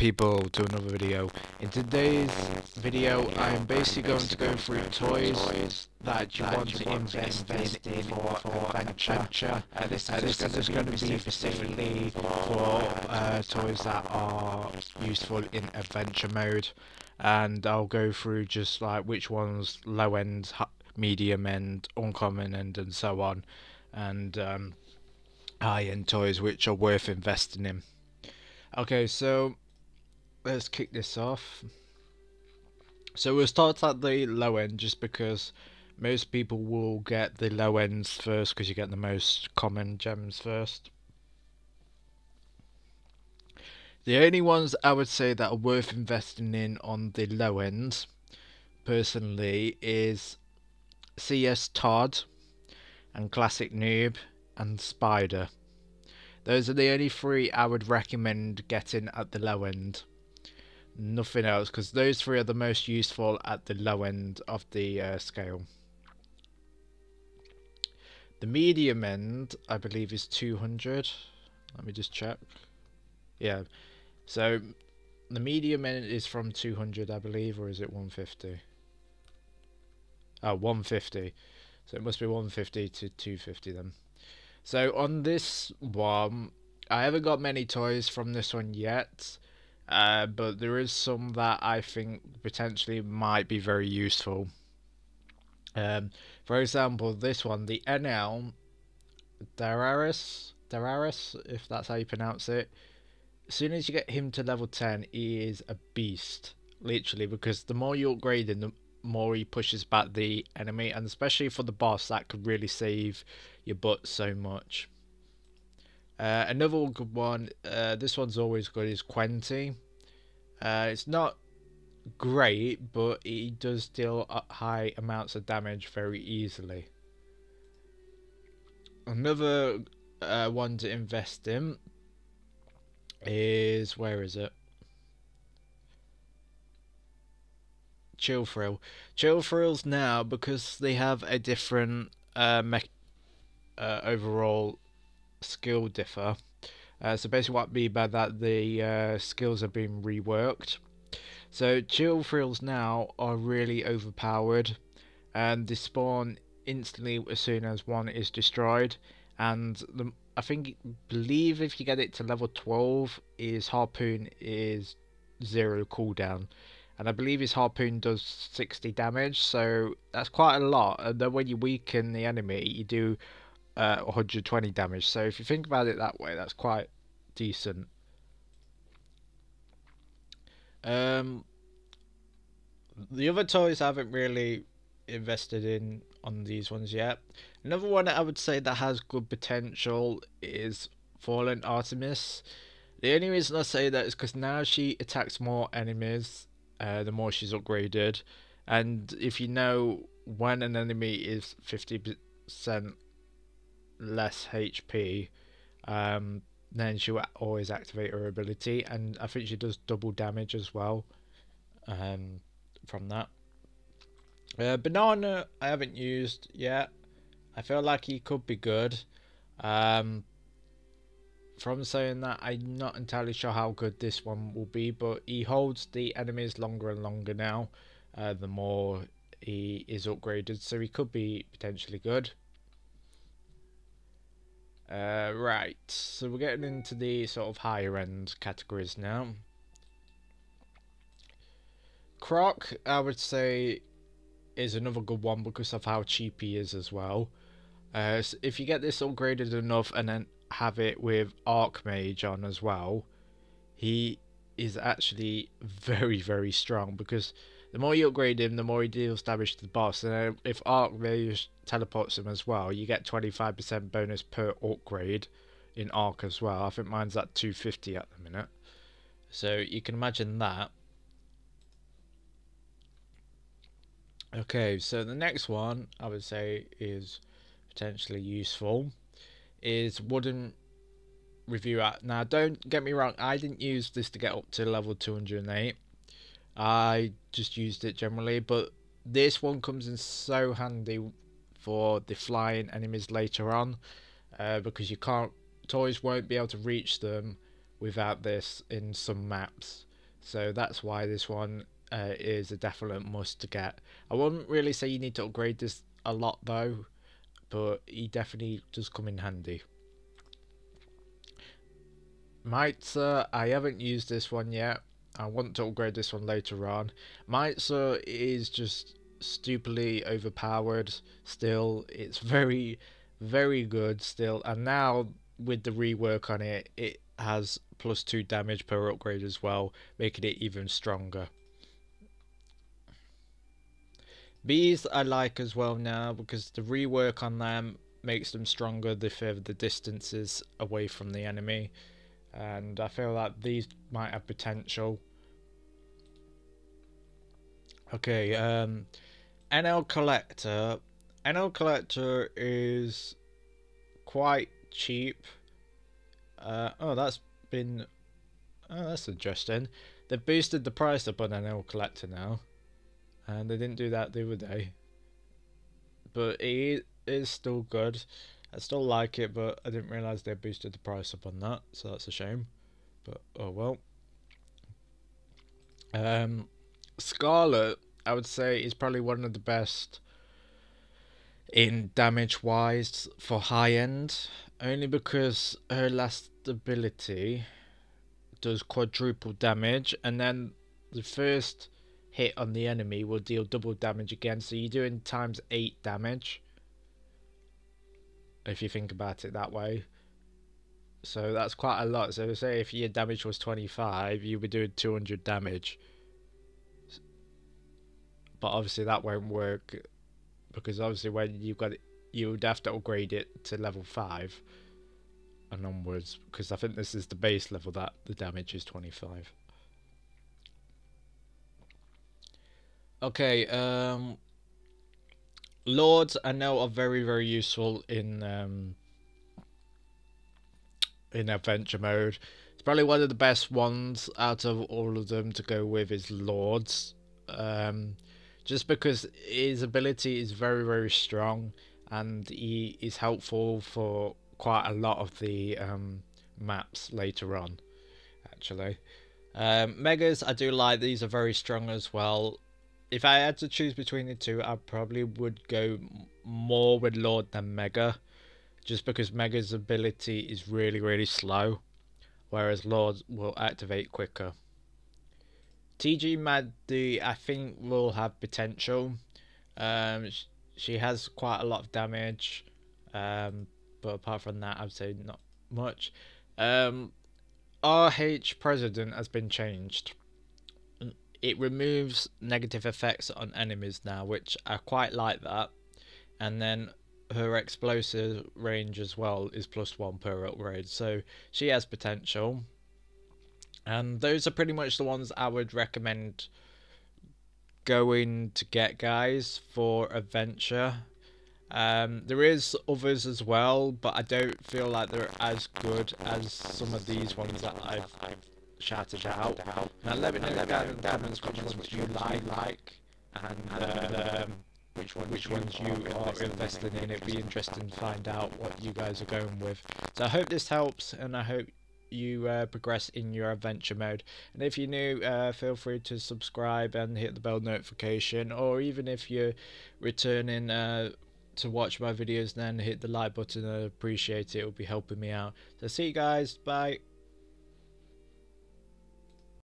people to another video. In today's video I am basically going to go through toys that you want to invest in for adventure. This is just going to be specifically for toys that are useful in adventure mode, and I'll go through just like which ones low end, medium end, uncommon end and so on, and high end toys which are worth investing in. Okay, so let's kick this off. So we'll start at the low end just because most people will get the low ends first because you get the most common gems first. The only ones I would say that are worth investing in on the low end personally is CS Todd and Classic Noob and Spider. Those are the only three I would recommend getting at the low end. Nothing else, because those three are the most useful at the low end of the scale. The medium end, I believe, is 200. Let me just check. Yeah, so the medium end is from 200, I believe, or is it 150? Oh, 150. So it must be 150 to 250 then. So on this one, I haven't got many toys from this one yet, but there is some that I think potentially might be very useful. For example, this one, the NL Dararis, if that's how you pronounce it. As soon as you get him to level 10, he is a beast, literally, because the more you upgrade him, the more he pushes back the enemy, and especially for the boss, that could really save your butt so much. Another good one, this one's always good, is Quenti. It's not great, but he does deal high amounts of damage very easily. Another one to invest in is, where is it? Chill Thrill. Chill Thrills now, because they have a different overall skill differ. So basically what I mean by that, the skills have been reworked. So Chill Thrills now are really overpowered, and they spawn instantly as soon as one is destroyed, and I believe if you get it to level 12, his harpoon is 0 cooldown, and I believe his harpoon does 60 damage, so that's quite a lot. And then when you weaken the enemy, you do 120 damage. So if you think about it that way, that's quite decent. The other toys I haven't really invested in on these ones yet. Another one that I would say that has good potential is Fallen Artemis. The only reason I say that is because now she attacks more enemies the more she's upgraded, and if you know, when an enemy is 50% less HP, then she'll always activate her ability, and I think she does double damage as well from that. Banana I haven't used yet. I feel like he could be good. From saying that, I'm not entirely sure how good this one will be, but he holds the enemies longer and longer now, the more he is upgraded, so he could be potentially good. Right, so we're getting into the sort of higher end categories now. Croc, I would say, is another good one because of how cheap he is as well. So if you get this upgraded enough and then have it with Archmage on as well, he is actually very strong, because the more you upgrade him, the more he deals damage to the boss, and if Archmage teleports him as well, you get 25% bonus per upgrade in Arc as well. I think mine's at 250 at the minute, so you can imagine that. Okay, so the next one I would say is potentially useful is Wooden Review App. Now don't get me wrong, I didn't use this to get up to level 208, I just used it generally, but this one comes in so handy for the flying enemies later on, because toys won't be able to reach them without this in some maps. So that's why this one is a definite must to get. I wouldn't really say you need to upgrade this a lot though, but he definitely does come in handy. Miter, I haven't used this one yet. I want to upgrade this one later on. Miter is just stupidly overpowered still. It's very, very good still. And now with the rework on it, it has +2 damage per upgrade as well, making it even stronger. Bees I like as well now because the rework on them makes them stronger the further the distance is away from the enemy. And I feel like these might have potential. Okay, NL Collector. NL Collector is quite cheap. Oh, that's interesting. They've boosted the price up on NL Collector now, and they didn't do that the other day. But it is still good. I still like it, but I didn't realise they boosted the price up on that, so that's a shame. But oh well. Scarlet, I would say, is probably one of the best in damage wise for high end, only because her last ability does quadruple damage, and then the first hit on the enemy will deal double damage again, so you're doing ×8 damage if you think about it that way. So that's quite a lot. So say if your damage was 25, you were doing 200 damage. But obviously that won't work, because obviously when you've got it, you would have to upgrade it to level 5 and onwards, because I think this is the base level that the damage is 25. Okay, Lords I know are very, very useful in adventure mode. It's probably one of the best ones out of all of them to go with is Lords. Just because his ability is very, very strong, and he is helpful for quite a lot of the maps later on, actually. Megas I do like. These are very strong as well. If I had to choose between the two, I probably would go more with Lord than Mega, just because Mega's ability is really, really slow, whereas Lord will activate quicker. TG Maddie I think will have potential. She has quite a lot of damage, but apart from that I'd say not much. RH President has been changed. It removes negative effects on enemies now, which I quite like that. And then her explosive range as well is +1 per upgrade, so she has potential. And those are pretty much the ones I would recommend going to get, guys, for adventure. There is others as well, but I don't feel like they're as good as some of these ones that I've shouted out. Now let me know down in the comments which ones you like, and which ones you are invested in. It'd be interesting to find out what you guys are going with. So I hope this helps, and I hope you progress in your adventure mode. And if you're new, feel free to subscribe and hit the bell notification, or even if you're returning to watch my videos, then hit the like button. I appreciate it. It'll be helping me out. So see you guys, bye.